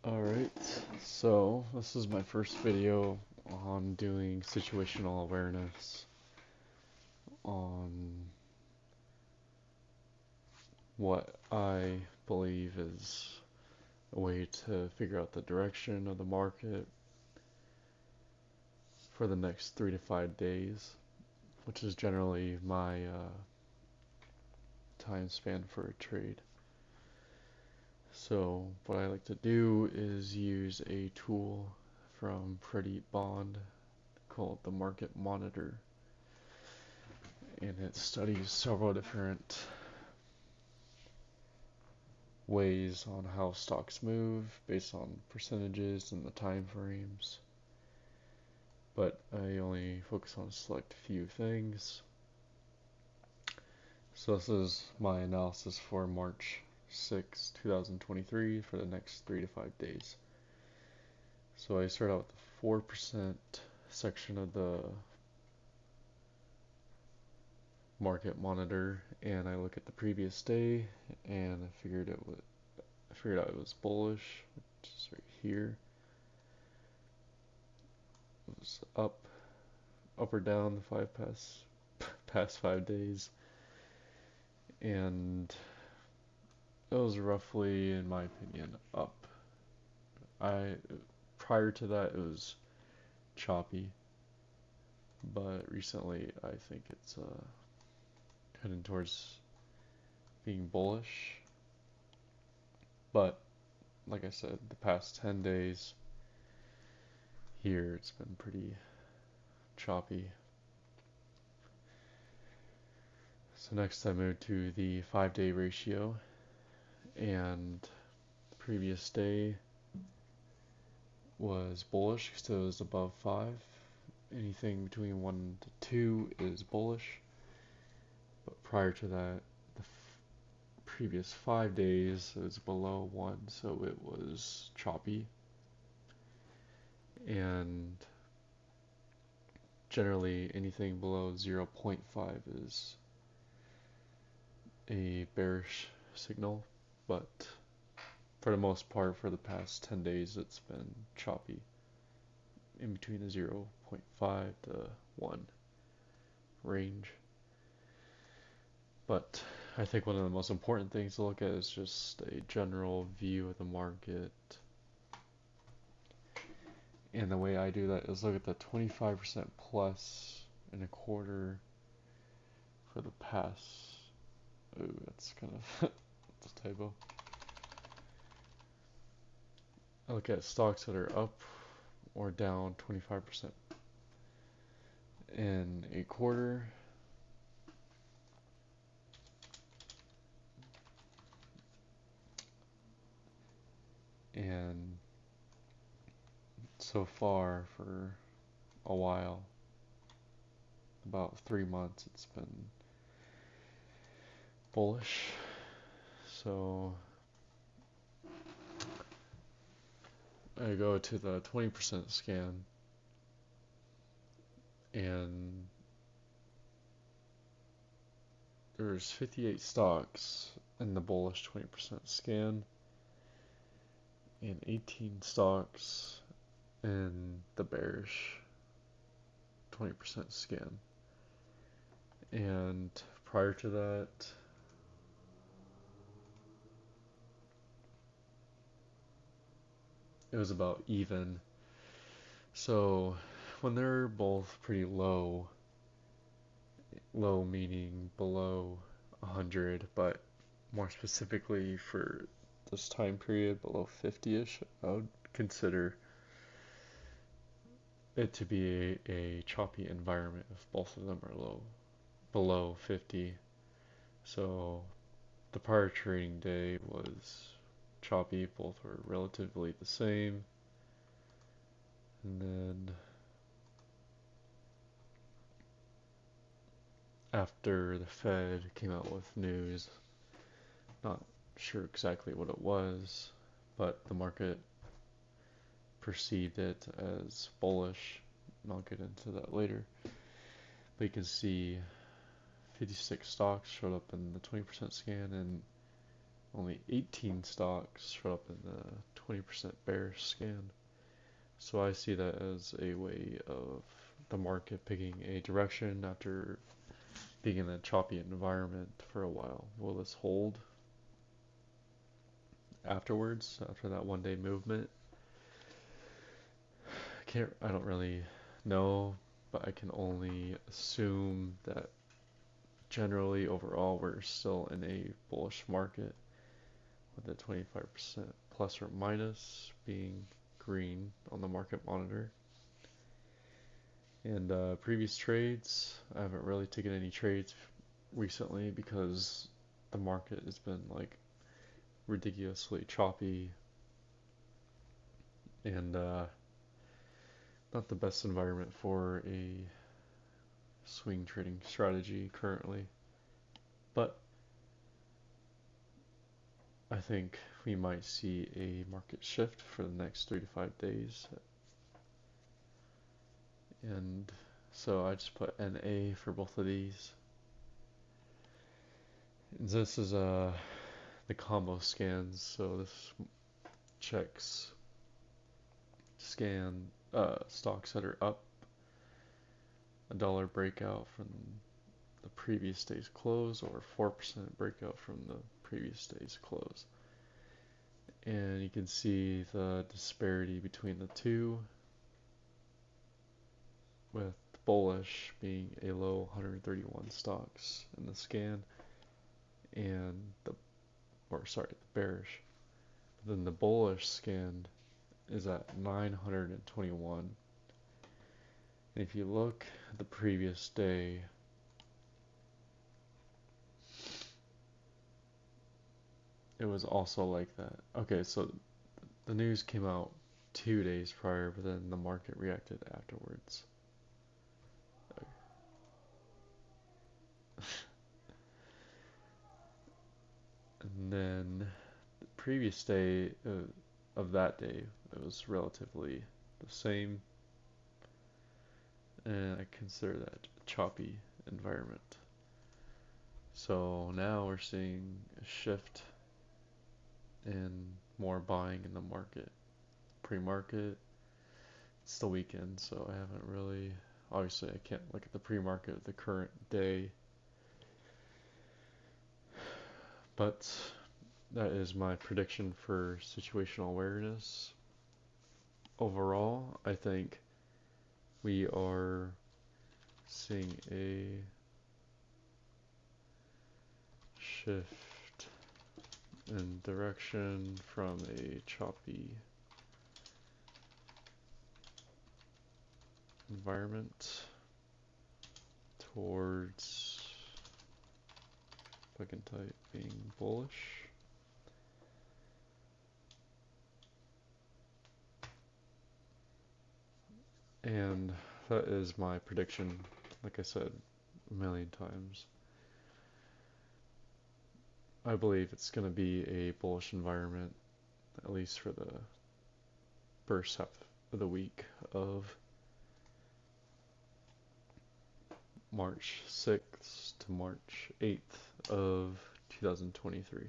Alright, so this is my first video on doing situational awareness on what I believe is a way to figure out the direction of the market for the next 3 to 5 days, which is generally my time span for a trade. So what I like to do is use a tool from Pretty Bond called the Market Monitor, and it studies several different ways on how stocks move based on percentages and the time frames. But I only focus on a select few things. So this is my analysis for March 6, 2023 for the next 3 to 5 days. So I start out with the 4% section of the market monitor, and I look at the previous day, and I figured out it was bullish, which is right here. It was up or down the past 5 days, and it was roughly, in my opinion, up. I Prior to that it was choppy, but recently I think it's heading towards being bullish. But like I said, the past 10 days here it's been pretty choppy. So next I moved to the 5-day ratio, and the previous day was bullish because it was above 5. Anything between 1 to 2 is bullish. But prior to that, the previous 5 days it was below 1, so it was choppy. And generally anything below 0.5 is a bearish signal, but for the most part, for the past 10 days, it's been choppy in between the 0.5 to 1 range. But I think one of the most important things to look at is just a general view of the market. And the way I do that is look at the 25% plus in a quarter for the past. Oh, that's kind of that's a typo. I look at stocks that are up or down 25% in a quarter. And so far for a while, about 3 months, it's been bullish. So I go to the 20% scan, and there's 58 stocks in the bullish 20% scan and 18 stocks in the bearish 20% scan. And prior to that, it was about even. So when they're both pretty low meaning below 100, but more specifically for this time period below 50ish, I would consider it to be a choppy environment if both of them are below 50. So the prior trading day was choppy, both were relatively the same. And then after the Fed came out with news, not sure exactly what it was, but the market perceived it as bullish, and I'll get into that later. But you can see 56 stocks showed up in the 20% scan, and only 18 stocks showed up in the 20% bearish scan. So I see that as a way of the market picking a direction after being in a choppy environment for a while. Will this hold afterwards, after that 1 day movement? I don't really know, but I can only assume that generally overall we're still in a bullish market with the 25% plus or minus being green on the market monitor. And previous trades, I haven't really taken any trades recently because the market has been like ridiculously choppy and not the best environment for a swing trading strategy currently. But I think we might see a market shift for the next 3 to 5 days. And so I just put NA for both of these. And this is the combo scans, so this checks scan stocks that are up $1 breakout from the previous day's close or 4% breakout from the previous day's close. And you can see the disparity between the two, with bullish being a low 131 stocks in the scan and the bearish. Then the bullish scan is at 921. And if you look at the previous day, it was also like that. Okay, so the news came out 2 days prior, but then the market reacted afterwards. And then the previous day of that day, it was relatively the same, and I consider that a choppy environment. So now we're seeing a shift and more buying in the market. Pre-market, it's the weekend, so I haven't really, obviously I can't look at the pre-market of the current day, but that is my prediction for situational awareness. Overall, I think we are seeing a shift in direction from a choppy environment towards click and type being bullish. And that is my prediction, like I said a million times. I believe it's going to be a bullish environment, at least for the first half of the week of March 6th to March 8th of 2023.